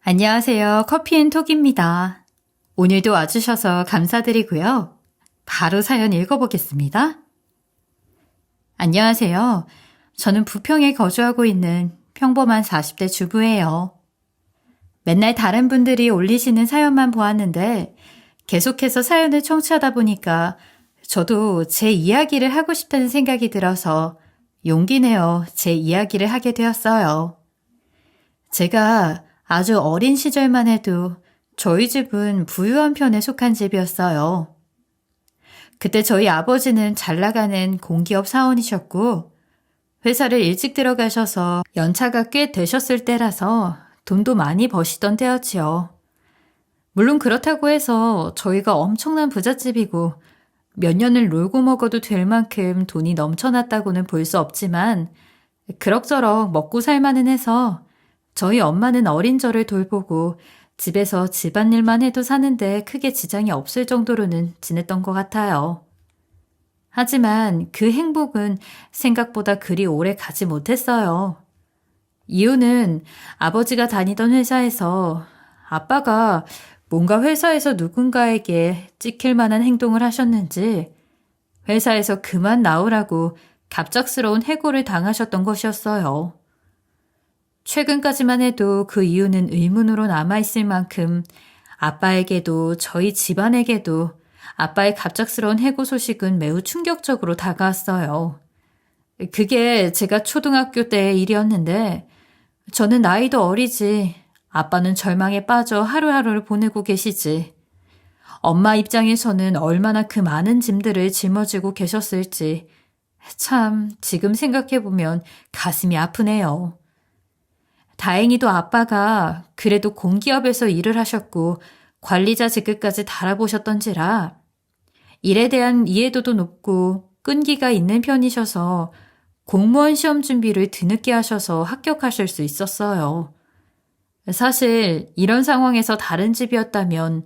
안녕하세요. 커피앤톡입니다. 오늘도 와주셔서 감사드리고요. 바로 사연 읽어보겠습니다. 안녕하세요. 저는 부평에 거주하고 있는 평범한 40대 주부예요. 맨날 다른 분들이 올리시는 사연만 보았는데 계속해서 사연을 청취하다 보니까 저도 제 이야기를 하고 싶다는 생각이 들어서 용기 내어 제 이야기를 하게 되었어요. 제가 아주 어린 시절만 해도 저희 집은 부유한 편에 속한 집이었어요. 그때 저희 아버지는 잘 나가는 공기업 사원이셨고 회사를 일찍 들어가셔서 연차가 꽤 되셨을 때라서 돈도 많이 버시던 때였지요. 물론 그렇다고 해서 저희가 엄청난 부잣집이고 몇 년을 놀고 먹어도 될 만큼 돈이 넘쳐났다고는 볼 수 없지만 그럭저럭 먹고 살만은 해서 저희 엄마는 어린 저를 돌보고 집에서 집안일만 해도 사는데 크게 지장이 없을 정도로는 지냈던 것 같아요. 하지만 그 행복은 생각보다 그리 오래 가지 못했어요. 이유는 아버지가 다니던 회사에서 아빠가 뭔가 회사에서 누군가에게 찍힐 만한 행동을 하셨는지 회사에서 그만 나오라고 갑작스러운 해고를 당하셨던 것이었어요. 최근까지만 해도 그 이유는 의문으로 남아있을 만큼 아빠에게도 저희 집안에게도 아빠의 갑작스러운 해고 소식은 매우 충격적으로 다가왔어요. 그게 제가 초등학교 때의 일이었는데 저는 나이도 어리지 아빠는 절망에 빠져 하루하루를 보내고 계시지. 엄마 입장에서는 얼마나 그 많은 짐들을 짊어지고 계셨을지 참 지금 생각해보면 가슴이 아프네요. 다행히도 아빠가 그래도 공기업에서 일을 하셨고 관리자 직급까지 달아보셨던지라 일에 대한 이해도도 높고 끈기가 있는 편이셔서 공무원 시험 준비를 뒤늦게 하셔서 합격하실 수 있었어요. 사실 이런 상황에서 다른 집이었다면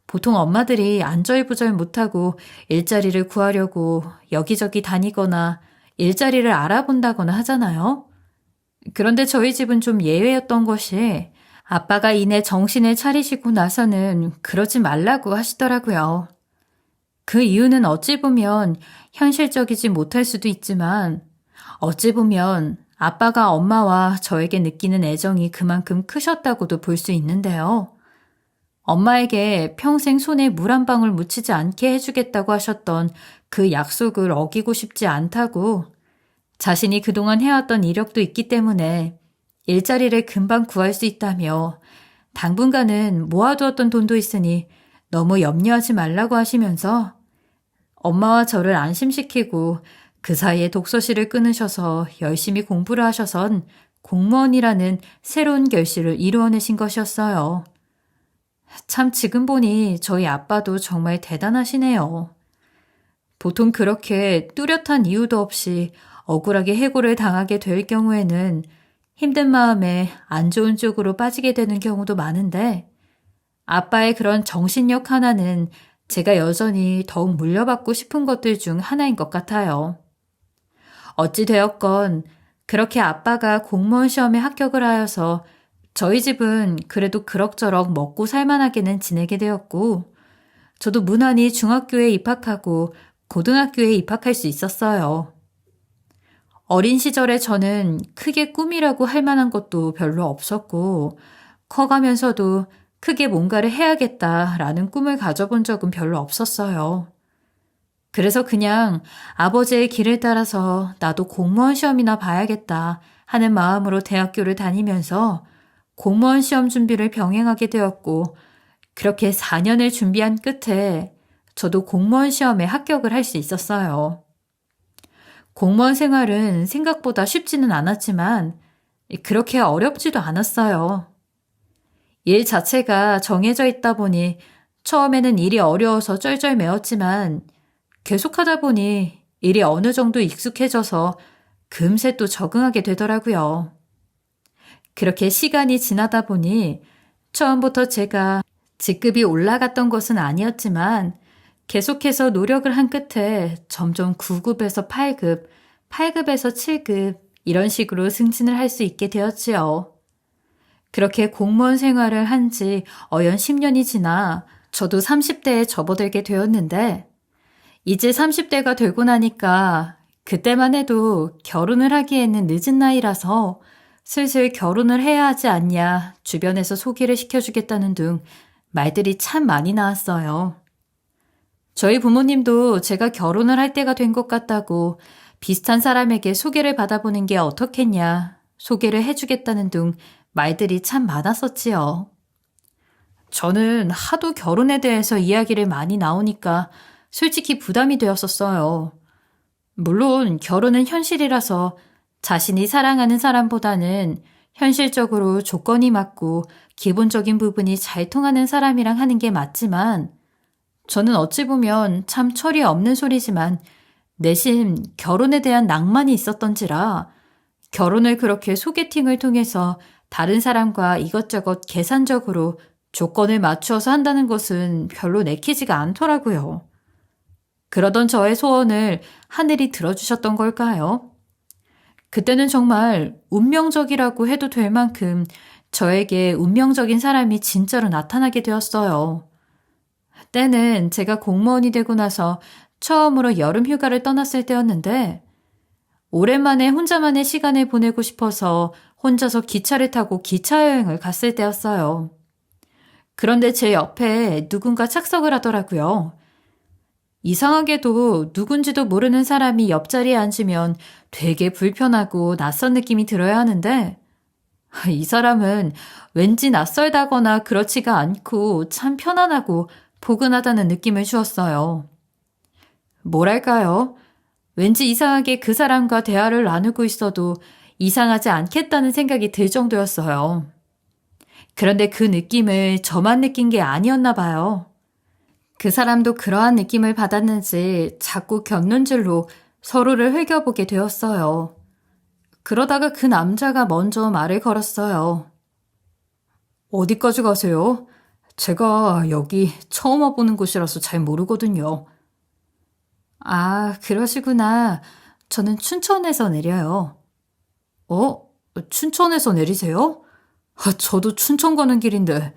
보통 엄마들이 안절부절 못하고 일자리를 구하려고 여기저기 다니거나 일자리를 알아본다거나 하잖아요. 그런데 저희 집은 좀 예외였던 것이 아빠가 이내 정신을 차리시고 나서는 그러지 말라고 하시더라고요. 그 이유는 어찌 보면 현실적이지 못할 수도 있지만 어찌 보면 아빠가 엄마와 저에게 느끼는 애정이 그만큼 크셨다고도 볼 수 있는데요. 엄마에게 평생 손에 물 한 방울 묻히지 않게 해주겠다고 하셨던 그 약속을 어기고 싶지 않다고 자신이 그동안 해왔던 이력도 있기 때문에 일자리를 금방 구할 수 있다며 당분간은 모아두었던 돈도 있으니 너무 염려하지 말라고 하시면서 엄마와 저를 안심시키고 그 사이에 독서실을 끊으셔서 열심히 공부를 하셔선 공무원이라는 새로운 결실을 이루어내신 것이었어요. 참 지금 보니 저희 아빠도 정말 대단하시네요. 보통 그렇게 뚜렷한 이유도 없이 억울하게 해고를 당하게 될 경우에는 힘든 마음에 안 좋은 쪽으로 빠지게 되는 경우도 많은데 아빠의 그런 정신력 하나는 제가 여전히 더욱 물려받고 싶은 것들 중 하나인 것 같아요. 어찌 되었건 그렇게 아빠가 공무원 시험에 합격을 하여서 저희 집은 그래도 그럭저럭 먹고 살만하게는 지내게 되었고 저도 무난히 중학교에 입학하고 고등학교에 입학할 수 있었어요. 어린 시절에 저는 크게 꿈이라고 할 만한 것도 별로 없었고 커가면서도 크게 뭔가를 해야겠다라는 꿈을 가져본 적은 별로 없었어요. 그래서 그냥 아버지의 길을 따라서 나도 공무원 시험이나 봐야겠다 하는 마음으로 대학교를 다니면서 공무원 시험 준비를 병행하게 되었고 그렇게 4년을 준비한 끝에 저도 공무원 시험에 합격을 할 수 있었어요. 공무원 생활은 생각보다 쉽지는 않았지만 그렇게 어렵지도 않았어요. 일 자체가 정해져 있다 보니 처음에는 일이 어려워서 쩔쩔매었지만 계속하다 보니 일이 어느 정도 익숙해져서 금세 또 적응하게 되더라고요. 그렇게 시간이 지나다 보니 처음부터 제가 직급이 올라갔던 것은 아니었지만 계속해서 노력을 한 끝에 점점 9급에서 8급, 8급에서 7급 이런 식으로 승진을 할 수 있게 되었지요. 그렇게 공무원 생활을 한 지 어연 10년이 지나 저도 30대에 접어들게 되었는데 이제 30대가 되고 나니까 그때만 해도 결혼을 하기에는 늦은 나이라서 슬슬 결혼을 해야 하지 않냐 주변에서 소개를 시켜주겠다는 등 말들이 참 많이 나왔어요. 저희 부모님도 제가 결혼을 할 때가 된 것 같다고 비슷한 사람에게 소개를 받아보는 게 어떻겠냐 소개를 해주겠다는 등 말들이 참 많았었지요. 저는 하도 결혼에 대해서 이야기를 많이 나오니까 솔직히 부담이 되었었어요. 물론 결혼은 현실이라서 자신이 사랑하는 사람보다는 현실적으로 조건이 맞고 기본적인 부분이 잘 통하는 사람이랑 하는 게 맞지만 저는 어찌 보면 참 철이 없는 소리지만 내심 결혼에 대한 낭만이 있었던지라 결혼을 그렇게 소개팅을 통해서 다른 사람과 이것저것 계산적으로 조건을 맞추어서 한다는 것은 별로 내키지가 않더라고요. 그러던 저의 소원을 하늘이 들어주셨던 걸까요? 그때는 정말 운명적이라고 해도 될 만큼 저에게 운명적인 사람이 진짜로 나타나게 되었어요. 때는 제가 공무원이 되고 나서 처음으로 여름 휴가를 떠났을 때였는데 오랜만에 혼자만의 시간을 보내고 싶어서 혼자서 기차를 타고 기차 여행을 갔을 때였어요. 그런데 제 옆에 누군가 착석을 하더라고요. 이상하게도 누군지도 모르는 사람이 옆자리에 앉으면 되게 불편하고 낯선 느낌이 들어야 하는데 이 사람은 왠지 낯설다거나 그렇지가 않고 참 편안하고 포근하다는 느낌을 주었어요. 뭐랄까요? 왠지 이상하게 그 사람과 대화를 나누고 있어도 이상하지 않겠다는 생각이 들 정도였어요. 그런데 그 느낌을 저만 느낀 게 아니었나 봐요. 그 사람도 그러한 느낌을 받았는지 자꾸 곁눈질로 서로를 흘겨보게 되었어요. 그러다가 그 남자가 먼저 말을 걸었어요. 어디까지 가세요? 제가 여기 처음 와보는 곳이라서 잘 모르거든요. 아, 그러시구나. 저는 춘천에서 내려요. 어? 춘천에서 내리세요? 저도 춘천 가는 길인데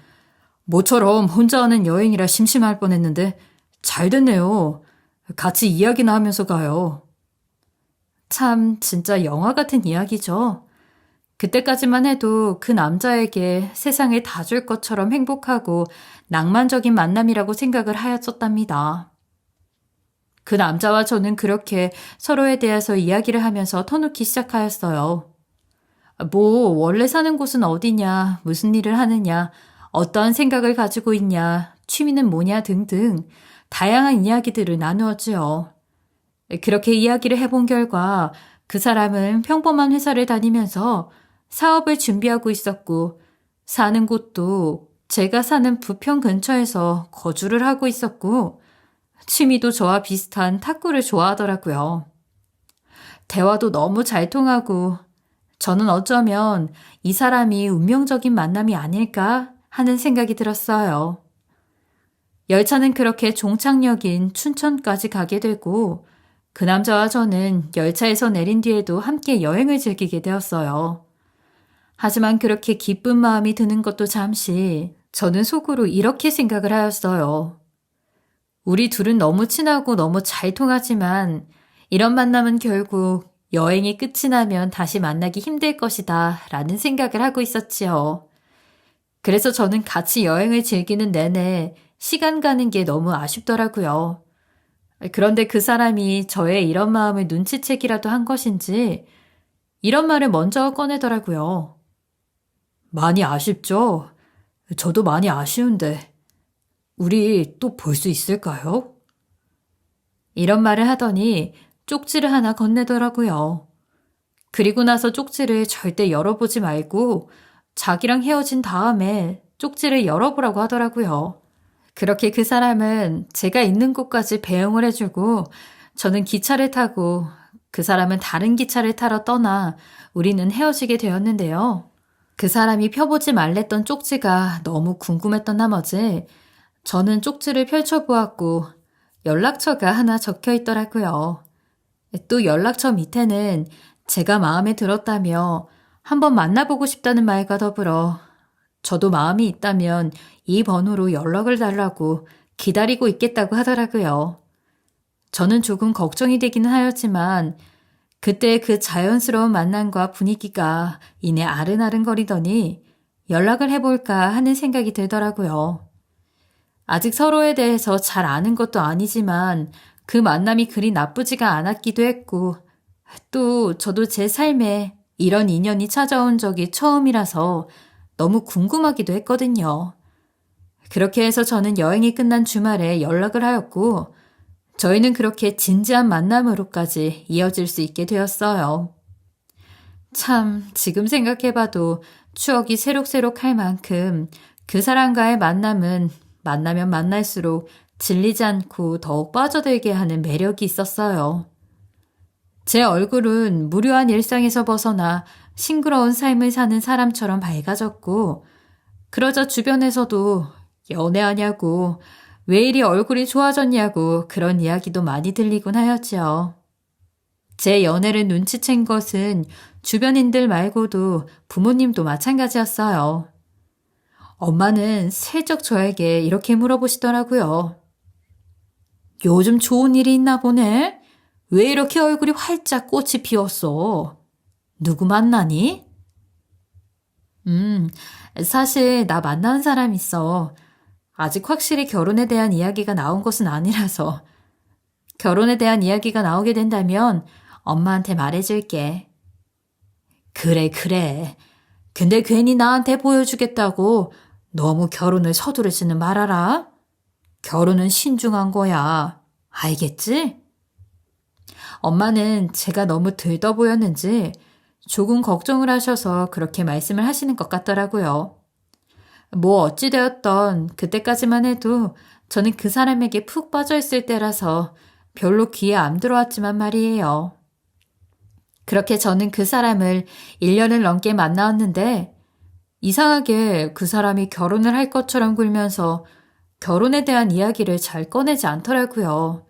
모처럼 혼자 하는 여행이라 심심할 뻔했는데 잘 됐네요. 같이 이야기나 하면서 가요. 참 진짜 영화 같은 이야기죠. 그때까지만 해도 그 남자에게 세상을 다 줄 것처럼 행복하고 낭만적인 만남이라고 생각을 하였었답니다. 그 남자와 저는 그렇게 서로에 대해서 이야기를 하면서 터놓기 시작하였어요. 뭐 원래 사는 곳은 어디냐, 무슨 일을 하느냐, 어떠한 생각을 가지고 있냐, 취미는 뭐냐 등등 다양한 이야기들을 나누었지요. 그렇게 이야기를 해본 결과 그 사람은 평범한 회사를 다니면서 사업을 준비하고 있었고 사는 곳도 제가 사는 부평 근처에서 거주를 하고 있었고 취미도 저와 비슷한 탁구를 좋아하더라고요. 대화도 너무 잘 통하고 저는 어쩌면 이 사람이 운명적인 만남이 아닐까 하는 생각이 들었어요. 열차는 그렇게 종착역인 춘천까지 가게 되고 그 남자와 저는 열차에서 내린 뒤에도 함께 여행을 즐기게 되었어요. 하지만 그렇게 기쁜 마음이 드는 것도 잠시 저는 속으로 이렇게 생각을 하였어요. 우리 둘은 너무 친하고 너무 잘 통하지만 이런 만남은 결국 여행이 끝이 나면 다시 만나기 힘들 것이다 라는 생각을 하고 있었지요. 그래서 저는 같이 여행을 즐기는 내내 시간 가는 게 너무 아쉽더라고요. 그런데 그 사람이 저의 이런 마음을 눈치채기라도 한 것인지 이런 말을 먼저 꺼내더라고요. 많이 아쉽죠? 저도 많이 아쉬운데 우리 또 볼 수 있을까요? 이런 말을 하더니 쪽지를 하나 건네더라고요. 그리고 나서 쪽지를 절대 열어보지 말고 자기랑 헤어진 다음에 쪽지를 열어보라고 하더라고요. 그렇게 그 사람은 제가 있는 곳까지 배웅을 해주고 저는 기차를 타고 그 사람은 다른 기차를 타러 떠나 우리는 헤어지게 되었는데요. 그 사람이 펴보지 말랬던 쪽지가 너무 궁금했던 나머지 저는 쪽지를 펼쳐보았고 연락처가 하나 적혀 있더라고요. 또 연락처 밑에는 제가 마음에 들었다며 한번 만나보고 싶다는 말과 더불어 저도 마음이 있다면 이 번호로 연락을 달라고 기다리고 있겠다고 하더라고요. 저는 조금 걱정이 되기는 하였지만 그때 그 자연스러운 만남과 분위기가 이내 아른아른거리더니 연락을 해볼까 하는 생각이 들더라고요. 아직 서로에 대해서 잘 아는 것도 아니지만 그 만남이 그리 나쁘지가 않았기도 했고 또 저도 제 삶에 이런 인연이 찾아온 적이 처음이라서 너무 궁금하기도 했거든요. 그렇게 해서 저는 여행이 끝난 주말에 연락을 하였고 저희는 그렇게 진지한 만남으로까지 이어질 수 있게 되었어요. 참 지금 생각해봐도 추억이 새록새록할 만큼 그 사람과의 만남은 만나면 만날수록 질리지 않고 더욱 빠져들게 하는 매력이 있었어요. 제 얼굴은 무료한 일상에서 벗어나 싱그러운 삶을 사는 사람처럼 밝아졌고 그러자 주변에서도 연애하냐고 왜 이리 얼굴이 좋아졌냐고 그런 이야기도 많이 들리곤 하였지요. 제 연애를 눈치챈 것은 주변인들 말고도 부모님도 마찬가지였어요. 엄마는 슬쩍 저에게 이렇게 물어보시더라고요. 요즘 좋은 일이 있나 보네? 왜 이렇게 얼굴이 활짝 꽃이 피었어? 누구 만나니? 사실 나 만난 사람 있어. 아직 확실히 결혼에 대한 이야기가 나온 것은 아니라서. 결혼에 대한 이야기가 나오게 된다면 엄마한테 말해줄게. 그래, 그래. 근데 괜히 나한테 보여주겠다고 너무 결혼을 서두르지는 말아라. 결혼은 신중한 거야. 알겠지? 엄마는 제가 너무 들떠 보였는지 조금 걱정을 하셔서 그렇게 말씀을 하시는 것 같더라고요. 뭐 어찌되었던 그때까지만 해도 저는 그 사람에게 푹 빠져있을 때라서 별로 귀에 안 들어왔지만 말이에요. 그렇게 저는 그 사람을 1년을 넘게 만나왔는데 이상하게 그 사람이 결혼을 할 것처럼 굴면서 결혼에 대한 이야기를 잘 꺼내지 않더라고요.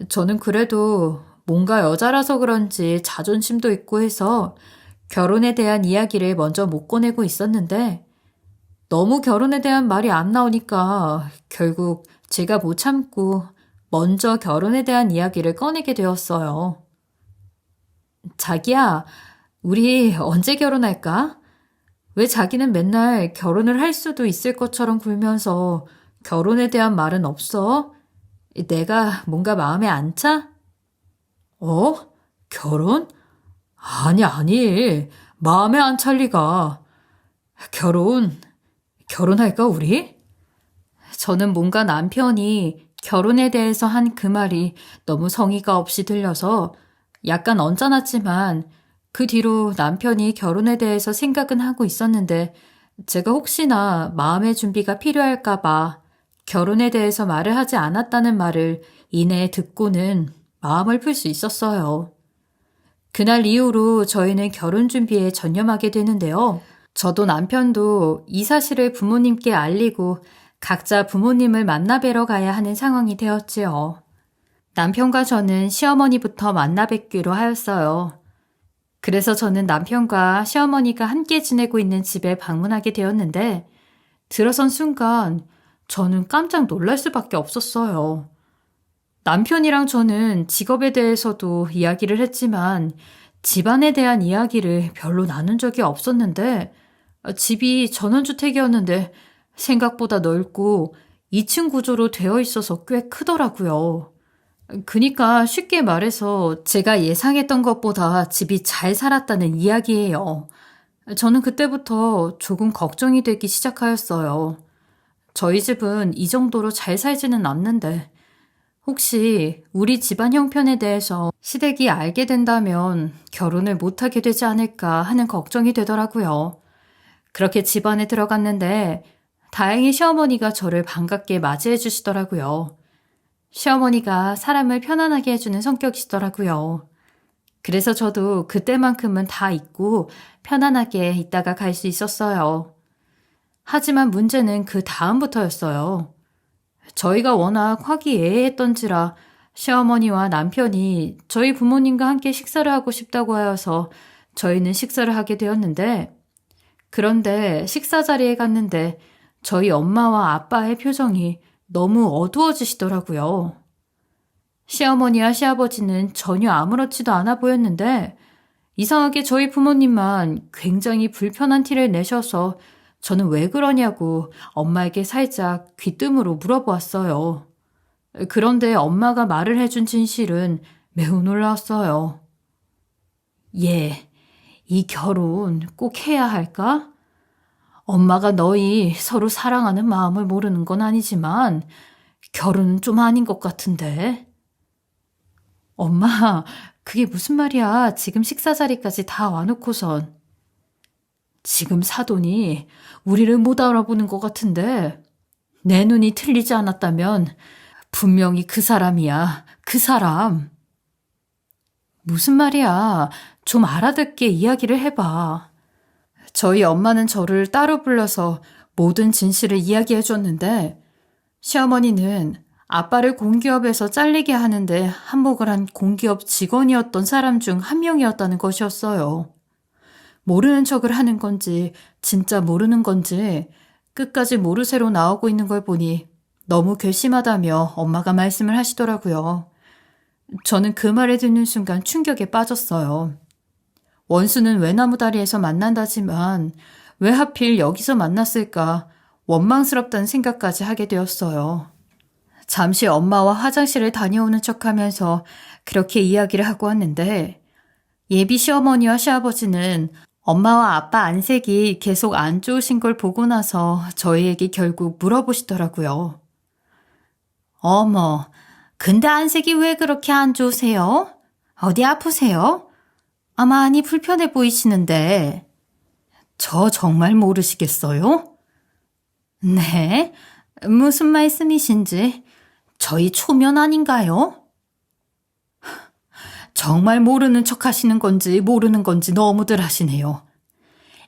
저는 그래도 뭔가 여자라서 그런지 자존심도 있고 해서 결혼에 대한 이야기를 먼저 못 꺼내고 있었는데 너무 결혼에 대한 말이 안 나오니까 결국 제가 못 참고 먼저 결혼에 대한 이야기를 꺼내게 되었어요. 자기야, 우리 언제 결혼할까? 왜 자기는 맨날 결혼을 할 수도 있을 것처럼 굴면서 결혼에 대한 말은 없어? 내가 뭔가 마음에 안 차? 어? 결혼? 아니. 마음에 안 찰 리가. 결혼할까, 우리? 저는 뭔가 남편이 결혼에 대해서 한 그 말이 너무 성의가 없이 들려서 약간 언짢았지만 그 뒤로 남편이 결혼에 대해서 생각은 하고 있었는데 제가 혹시나 마음의 준비가 필요할까봐 결혼에 대해서 말을 하지 않았다는 말을 이내 듣고는 마음을 풀 수 있었어요. 그날 이후로 저희는 결혼 준비에 전념하게 되는데요. 저도 남편도 이 사실을 부모님께 알리고 각자 부모님을 만나 뵈러 가야 하는 상황이 되었지요. 남편과 저는 시어머니부터 만나 뵙기로 하였어요. 그래서 저는 남편과 시어머니가 함께 지내고 있는 집에 방문하게 되었는데 들어선 순간 저는 깜짝 놀랄 수밖에 없었어요. 남편이랑 저는 직업에 대해서도 이야기를 했지만 집안에 대한 이야기를 별로 나눈 적이 없었는데 집이 전원주택이었는데 생각보다 넓고 2층 구조로 되어 있어서 꽤 크더라고요. 그니까 쉽게 말해서 제가 예상했던 것보다 집이 잘 살았다는 이야기예요. 저는 그때부터 조금 걱정이 되기 시작하였어요. 저희 집은 이 정도로 잘 살지는 않는데 혹시 우리 집안 형편에 대해서 시댁이 알게 된다면 결혼을 못하게 되지 않을까 하는 걱정이 되더라고요. 그렇게 집안에 들어갔는데 다행히 시어머니가 저를 반갑게 맞이해 주시더라고요. 시어머니가 사람을 편안하게 해주는 성격이시더라고요. 그래서 저도 그때만큼은 다 잊고 편안하게 있다가 갈 수 있었어요. 하지만 문제는 그 다음부터였어요. 저희가 워낙 화기애애했던지라 시어머니와 남편이 저희 부모님과 함께 식사를 하고 싶다고 하여서 저희는 식사를 하게 되었는데 그런데 식사 자리에 갔는데 저희 엄마와 아빠의 표정이 너무 어두워지시더라고요. 시어머니와 시아버지는 전혀 아무렇지도 않아 보였는데 이상하게 저희 부모님만 굉장히 불편한 티를 내셔서 저는 왜 그러냐고 엄마에게 살짝 귀뜸으로 물어보았어요. 그런데 엄마가 말을 해준 진실은 매우 놀라웠어요. 얘, 이 결혼 꼭 해야 할까? 엄마가 너희 서로 사랑하는 마음을 모르는 건 아니지만 결혼은 좀 아닌 것 같은데. 엄마, 그게 무슨 말이야. 지금 식사 자리까지 다 와놓고선. 지금 사돈이 우리를 못 알아보는 것 같은데 내 눈이 틀리지 않았다면 분명히 그 사람이야. 그 사람. 무슨 말이야. 좀 알아듣게 이야기를 해봐. 저희 엄마는 저를 따로 불러서 모든 진실을 이야기해 줬는데 시어머니는 아빠를 공기업에서 잘리게 하는데 한몫을 한 공기업 직원이었던 사람 중 한 명이었다는 것이었어요. 모르는 척을 하는 건지 진짜 모르는 건지 끝까지 모르쇠로 나오고 있는 걸 보니 너무 괘씸하다며 엄마가 말씀을 하시더라고요. 저는 그 말을 듣는 순간 충격에 빠졌어요. 원수는 외나무다리에서 만난다지만 왜 하필 여기서 만났을까 원망스럽다는 생각까지 하게 되었어요. 잠시 엄마와 화장실을 다녀오는 척하면서 그렇게 이야기를 하고 왔는데 예비 시어머니와 시아버지는 엄마와 아빠 안색이 계속 안 좋으신 걸 보고 나서 저희에게 결국 물어보시더라고요. 어머, 근데 안색이 왜 그렇게 안 좋으세요? 어디 아프세요? 많이 불편해 보이시는데. 저 정말 모르시겠어요? 네? 무슨 말씀이신지 저희 초면 아닌가요? 정말 모르는 척 하시는 건지 모르는 건지 너무들 하시네요.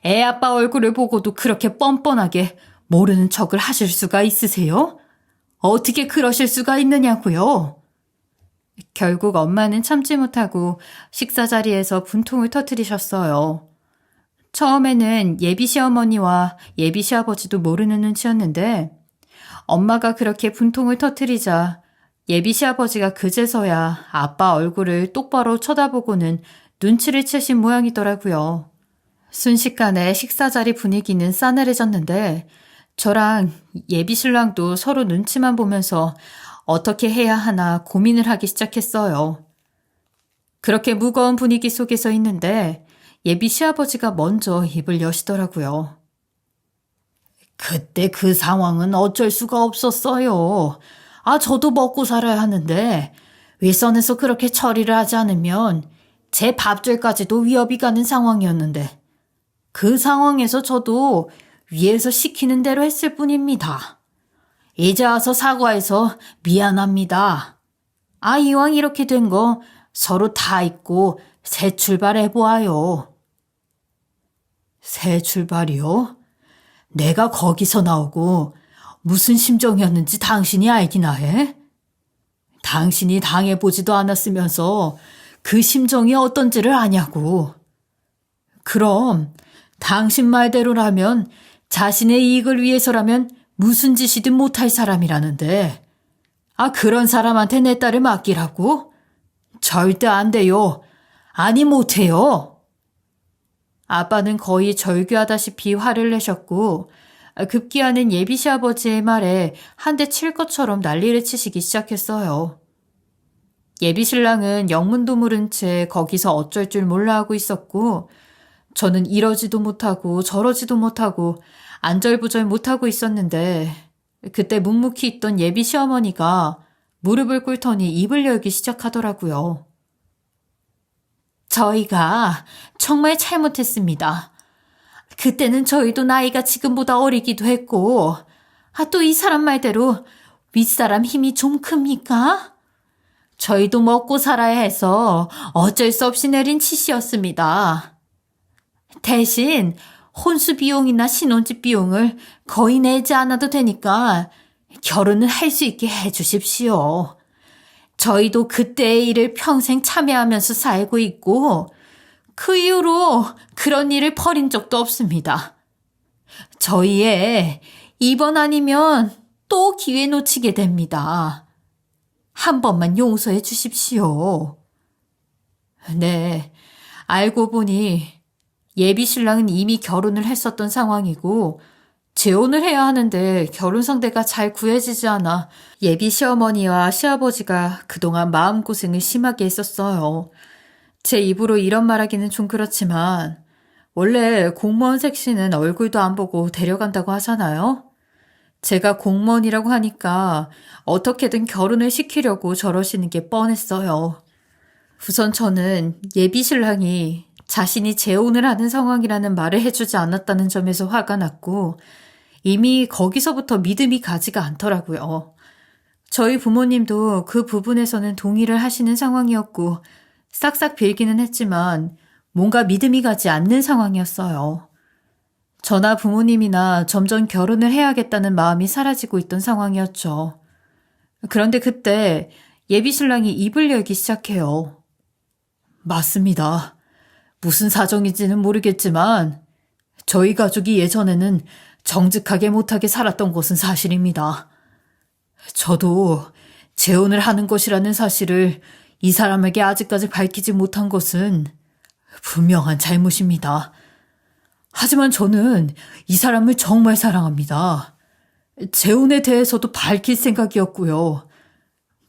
애 아빠 얼굴을 보고도 그렇게 뻔뻔하게 모르는 척을 하실 수가 있으세요? 어떻게 그러실 수가 있느냐고요? 결국 엄마는 참지 못하고 식사 자리에서 분통을 터뜨리셨어요. 처음에는 예비 시어머니와 예비 시아버지도 모르는 눈치였는데 엄마가 그렇게 분통을 터뜨리자 예비 시아버지가 그제서야 아빠 얼굴을 똑바로 쳐다보고는 눈치를 채신 모양이더라고요. 순식간에 식사 자리 분위기는 싸늘해졌는데 저랑 예비 신랑도 서로 눈치만 보면서 어떻게 해야 하나 고민을 하기 시작했어요. 그렇게 무거운 분위기 속에서 있는데 예비 시아버지가 먼저 입을 여시더라고요. 그때 그 상황은 어쩔 수가 없었어요. 저도 먹고 살아야 하는데 윗선에서 그렇게 처리를 하지 않으면 제 밥줄까지도 위협이 가는 상황이었는데 그 상황에서 저도 위에서 시키는 대로 했을 뿐입니다. 이제 와서 사과해서 미안합니다. 이왕 이렇게 된 거 서로 다 잊고 새 출발해보아요. 새 출발이요? 내가 거기서 나오고 무슨 심정이었는지 당신이 알기나 해? 당신이 당해보지도 않았으면서 그 심정이 어떤지를 아냐고. 그럼 당신 말대로라면 자신의 이익을 위해서라면 무슨 짓이든 못할 사람이라는데 그런 사람한테 내 딸을 맡기라고? 절대 안 돼요. 아니 못해요. 아빠는 거의 절규하다시피 화를 내셨고 급기야는 예비 시아버지의 말에 한 대 칠 것처럼 난리를 치시기 시작했어요. 예비 신랑은 영문도 모른 채 거기서 어쩔 줄 몰라 하고 있었고 저는 이러지도 못하고 저러지도 못하고 안절부절 못하고 있었는데 그때 묵묵히 있던 예비 시어머니가 무릎을 꿇더니 입을 열기 시작하더라고요. 저희가 정말 잘못했습니다. 그때는 저희도 나이가 지금보다 어리기도 했고 또 이 사람 말대로 윗사람 힘이 좀 큽니까? 저희도 먹고 살아야 해서 어쩔 수 없이 내린 치시였습니다. 대신 혼수 비용이나 신혼집 비용을 거의 내지 않아도 되니까 결혼을 할 수 있게 해주십시오. 저희도 그때의 일을 평생 참여하면서 살고 있고 그 이후로 그런 일을 벌인 적도 없습니다. 저희 애 이번 아니면 또 기회 놓치게 됩니다. 한 번만 용서해 주십시오. 네, 알고 보니 예비 신랑은 이미 결혼을 했었던 상황이고 재혼을 해야 하는데 결혼 상대가 잘 구해지지 않아 예비 시어머니와 시아버지가 그동안 마음고생을 심하게 했었어요. 제 입으로 이런 말하기는 좀 그렇지만 원래 공무원 색시는 얼굴도 안 보고 데려간다고 하잖아요. 제가 공무원이라고 하니까 어떻게든 결혼을 시키려고 저러시는 게 뻔했어요. 우선 저는 예비 신랑이 자신이 재혼을 하는 상황이라는 말을 해주지 않았다는 점에서 화가 났고 이미 거기서부터 믿음이 가지가 않더라고요. 저희 부모님도 그 부분에서는 동의를 하시는 상황이었고 싹싹 빌기는 했지만 뭔가 믿음이 가지 않는 상황이었어요. 저나 부모님이나 점점 결혼을 해야겠다는 마음이 사라지고 있던 상황이었죠. 그런데 그때 예비 신랑이 입을 열기 시작해요. 맞습니다. 무슨 사정인지는 모르겠지만 저희 가족이 예전에는 정직하게 못하게 살았던 것은 사실입니다. 저도 재혼을 하는 것이라는 사실을 이 사람에게 아직까지 밝히지 못한 것은 분명한 잘못입니다. 하지만 저는 이 사람을 정말 사랑합니다. 재혼에 대해서도 밝힐 생각이었고요.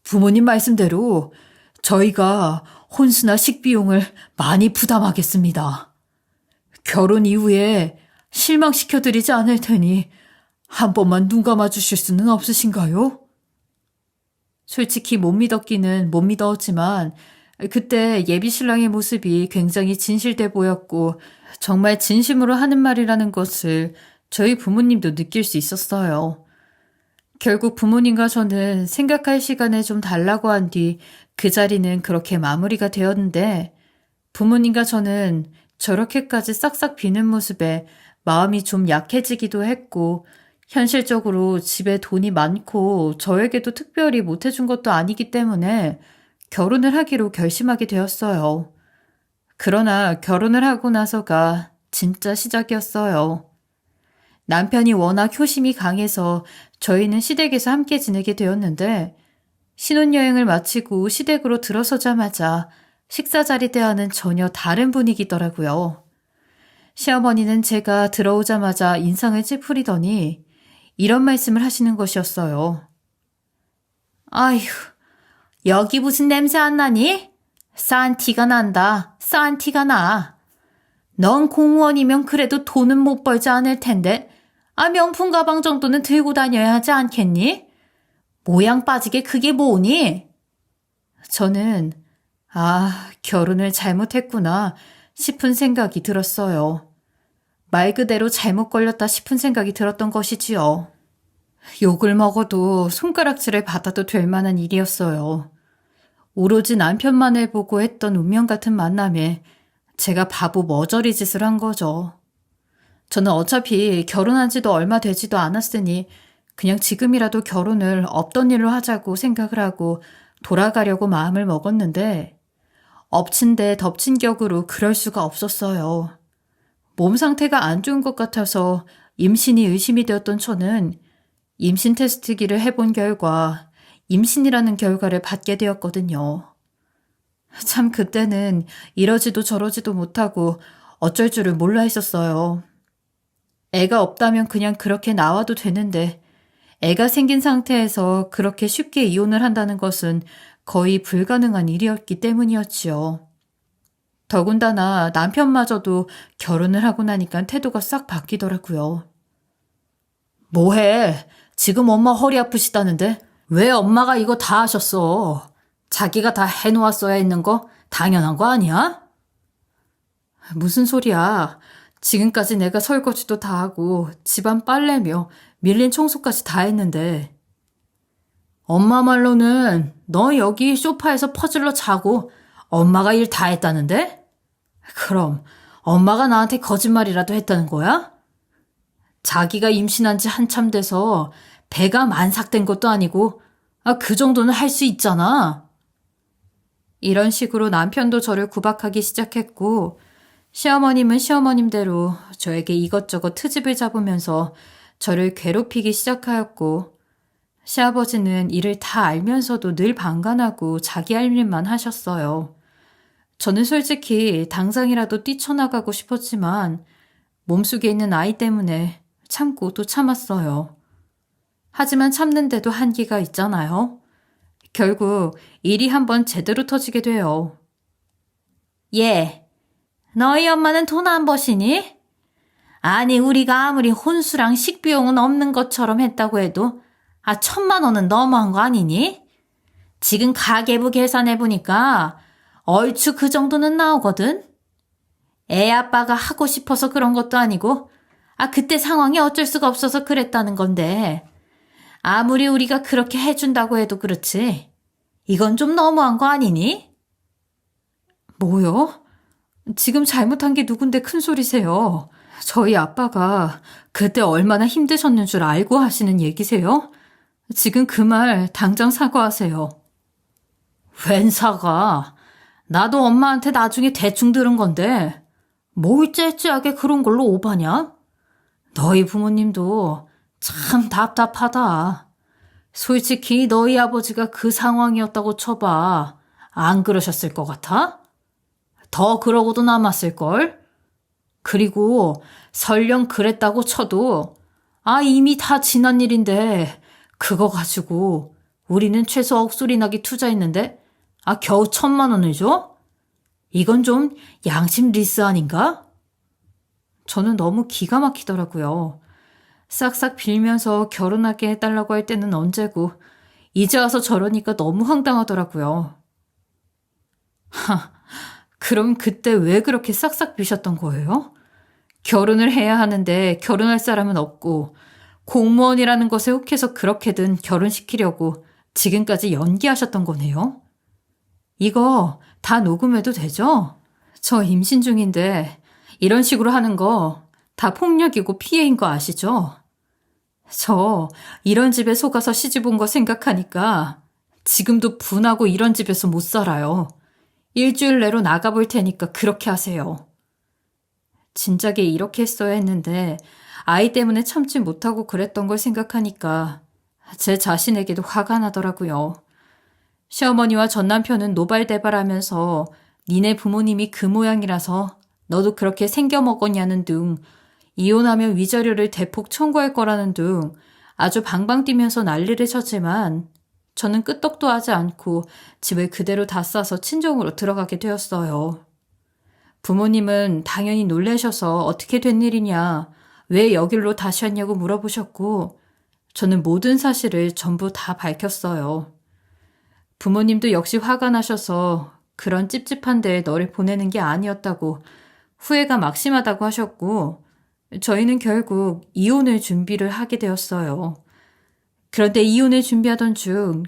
부모님 말씀대로 저희가 혼수나 식비용을 많이 부담하겠습니다. 결혼 이후에 실망시켜드리지 않을 테니 한 번만 눈 감아주실 수는 없으신가요? 솔직히 못 믿었기는 못 믿었지만 그때 예비 신랑의 모습이 굉장히 진실돼 보였고 정말 진심으로 하는 말이라는 것을 저희 부모님도 느낄 수 있었어요. 결국 부모님과 저는 생각할 시간을 좀 달라고 한 뒤 그 자리는 그렇게 마무리가 되었는데 부모님과 저는 저렇게까지 싹싹 비는 모습에 마음이 좀 약해지기도 했고 현실적으로 집에 돈이 많고 저에게도 특별히 못해준 것도 아니기 때문에 결혼을 하기로 결심하게 되었어요. 그러나 결혼을 하고 나서가 진짜 시작이었어요. 남편이 워낙 효심이 강해서 저희는 시댁에서 함께 지내게 되었는데 신혼여행을 마치고 시댁으로 들어서자마자 식사 자리 대와는 전혀 다른 분위기더라고요. 시어머니는 제가 들어오자마자 인상을 찌푸리더니 이런 말씀을 하시는 것이었어요. 아휴, 여기 무슨 냄새 안 나니? 싸한 티가 난다. 싸한 티가 나. 넌 공무원이면 그래도 돈은 못 벌지 않을 텐데 명품 가방 정도는 들고 다녀야 하지 않겠니? 모양 빠지게 그게 뭐니? 저는 결혼을 잘못했구나 싶은 생각이 들었어요. 말 그대로 잘못 걸렸다 싶은 생각이 들었던 것이지요. 욕을 먹어도 손가락질을 받아도 될 만한 일이었어요. 오로지 남편만을 보고 했던 운명 같은 만남에 제가 바보 머저리 짓을 한 거죠. 저는 어차피 결혼한 지도 얼마 되지도 않았으니 그냥 지금이라도 결혼을 없던 일로 하자고 생각을 하고 돌아가려고 마음을 먹었는데 엎친 데 덮친 격으로 그럴 수가 없었어요. 몸 상태가 안 좋은 것 같아서 임신이 의심이 되었던 저는 임신 테스트기를 해본 결과 임신이라는 결과를 받게 되었거든요. 참 그때는 이러지도 저러지도 못하고 어쩔 줄을 몰라 했었어요. 애가 없다면 그냥 그렇게 나와도 되는데 애가 생긴 상태에서 그렇게 쉽게 이혼을 한다는 것은 거의 불가능한 일이었기 때문이었지요. 더군다나 남편마저도 결혼을 하고 나니까 태도가 싹 바뀌더라고요. 뭐해? 지금 엄마 허리 아프시다는데? 왜 엄마가 이거 다 하셨어? 자기가 다 해놓았어야 했는 거 당연한 거 아니야? 무슨 소리야. 지금까지 내가 설거지도 다 하고 집안 빨래며 밀린 청소까지 다 했는데. 엄마 말로는 너 여기 소파에서 퍼질러 자고 엄마가 일 다 했다는데? 그럼 엄마가 나한테 거짓말이라도 했다는 거야? 자기가 임신한 지 한참 돼서 배가 만삭된 것도 아니고 그 정도는 할 수 있잖아. 이런 식으로 남편도 저를 구박하기 시작했고 시어머님은 시어머님대로 저에게 이것저것 트집을 잡으면서 저를 괴롭히기 시작하였고, 시아버지는 이를 다 알면서도 늘 방관하고 자기 할 일만 하셨어요. 저는 솔직히 당장이라도 뛰쳐나가고 싶었지만 몸속에 있는 아이 때문에 참고 또 참았어요. 하지만 참는데도 한계가 있잖아요. 결국 일이 한번 제대로 터지게 돼요. 예, 너희 엄마는 돈 안 버시니? 아니, 우리가 아무리 혼수랑 식비용은 없는 것처럼 했다고 해도 1,000만 원은 너무한 거 아니니? 지금 가계부 계산해보니까 얼추 그 정도는 나오거든? 애 아빠가 하고 싶어서 그런 것도 아니고 그때 상황이 어쩔 수가 없어서 그랬다는 건데 아무리 우리가 그렇게 해준다고 해도 그렇지 이건 좀 너무한 거 아니니? 뭐요? 지금 잘못한 게 누군데 큰 소리세요? 저희 아빠가 그때 얼마나 힘드셨는 줄 알고 하시는 얘기세요? 지금 그 말 당장 사과하세요. 웬 사과? 나도 엄마한테 나중에 대충 들은 건데 뭘 째째하게 그런 걸로 오바냐? 너희 부모님도 참 답답하다. 솔직히 너희 아버지가 그 상황이었다고 쳐봐. 안 그러셨을 것 같아? 더 그러고도 남았을걸? 그리고 설령 그랬다고 쳐도 이미 다 지난 일인데 그거 가지고 우리는 최소 억소리 나게 투자했는데 겨우 1,000만 원을 줘? 이건 좀 양심 리스 아닌가? 저는 너무 기가 막히더라고요. 싹싹 빌면서 결혼하게 해달라고 할 때는 언제고 이제 와서 저러니까 너무 황당하더라고요. 그럼 그때 왜 그렇게 싹싹 비셨던 거예요? 결혼을 해야 하는데 결혼할 사람은 없고 공무원이라는 것에 혹해서 그렇게든 결혼시키려고 지금까지 연기하셨던 거네요. 이거 다 녹음해도 되죠? 저 임신 중인데 이런 식으로 하는 거 다 폭력이고 피해인 거 아시죠? 저 이런 집에 속아서 시집 온 거 생각하니까 지금도 분하고 이런 집에서 못 살아요. 일주일 내로 나가볼 테니까 그렇게 하세요. 진작에 이렇게 했어야 했는데 아이 때문에 참지 못하고 그랬던 걸 생각하니까 제 자신에게도 화가 나더라고요. 시어머니와 전 남편은 노발대발하면서 니네 부모님이 그 모양이라서 너도 그렇게 생겨먹었냐는 등 이혼하면 위자료를 대폭 청구할 거라는 등 아주 방방 뛰면서 난리를 쳤지만 저는 끄떡도 하지 않고 집을 그대로 다 싸서 친정으로 들어가게 되었어요. 부모님은 당연히 놀라셔서 어떻게 된 일이냐, 왜 여길로 다시 왔냐고 물어보셨고 저는 모든 사실을 전부 다 밝혔어요. 부모님도 역시 화가 나셔서 그런 찝찝한 데에 너를 보내는 게 아니었다고 후회가 막심하다고 하셨고 저희는 결국 이혼을 준비를 하게 되었어요. 그런데 이혼을 준비하던 중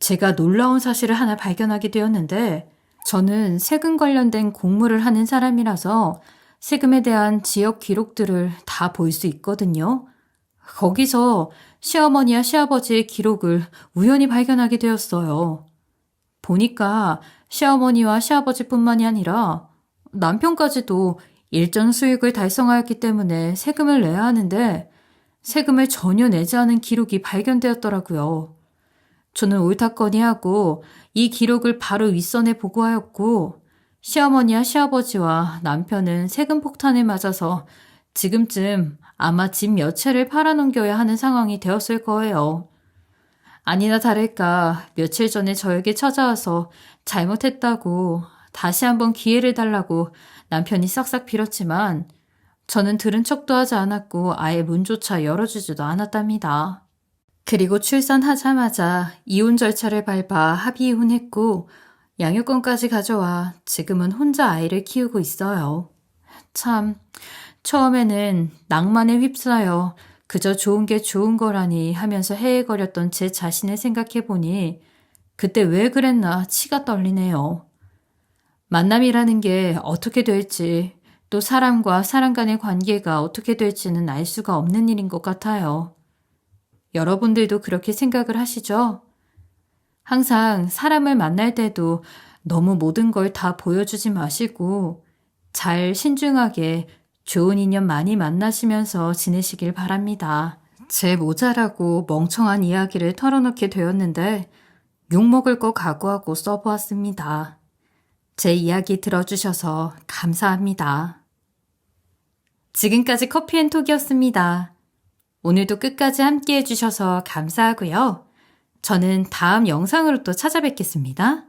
제가 놀라운 사실을 하나 발견하게 되었는데 저는 세금 관련된 공무를 하는 사람이라서 세금에 대한 지역 기록들을 다 볼 수 있거든요. 거기서 시어머니와 시아버지의 기록을 우연히 발견하게 되었어요. 보니까 시어머니와 시아버지뿐만이 아니라 남편까지도 일정 수익을 달성하였기 때문에 세금을 내야 하는데 세금을 전혀 내지 않은 기록이 발견되었더라고요. 저는 옳다거니하고 이 기록을 바로 윗선에 보고하였고 시어머니와 시아버지와 남편은 세금 폭탄에 맞아서 지금쯤 아마 집 몇 채를 팔아넘겨야 하는 상황이 되었을 거예요. 아니나 다를까 며칠 전에 저에게 찾아와서 잘못했다고 다시 한번 기회를 달라고 남편이 싹싹 빌었지만 저는 들은 척도 하지 않았고 아예 문조차 열어주지도 않았답니다. 그리고 출산하자마자 이혼 절차를 밟아 합의 이혼했고 양육권까지 가져와 지금은 혼자 아이를 키우고 있어요. 참, 처음에는 낭만에 휩싸여 그저 좋은 게 좋은 거라니 하면서 헤헤거렸던 제 자신을 생각해보니 그때 왜 그랬나 치가 떨리네요. 만남이라는 게 어떻게 될지 또 사람과 사람 간의 관계가 어떻게 될지는 알 수가 없는 일인 것 같아요. 여러분들도 그렇게 생각을 하시죠? 항상 사람을 만날 때도 너무 모든 걸 다 보여주지 마시고 잘 신중하게 좋은 인연 많이 만나시면서 지내시길 바랍니다. 제 모자라고 멍청한 이야기를 털어놓게 되었는데 욕먹을 거 각오하고 써보았습니다. 제 이야기 들어주셔서 감사합니다. 지금까지 커피앤톡이었습니다. 오늘도 끝까지 함께 해주셔서 감사하고요. 저는 다음 영상으로 또 찾아뵙겠습니다.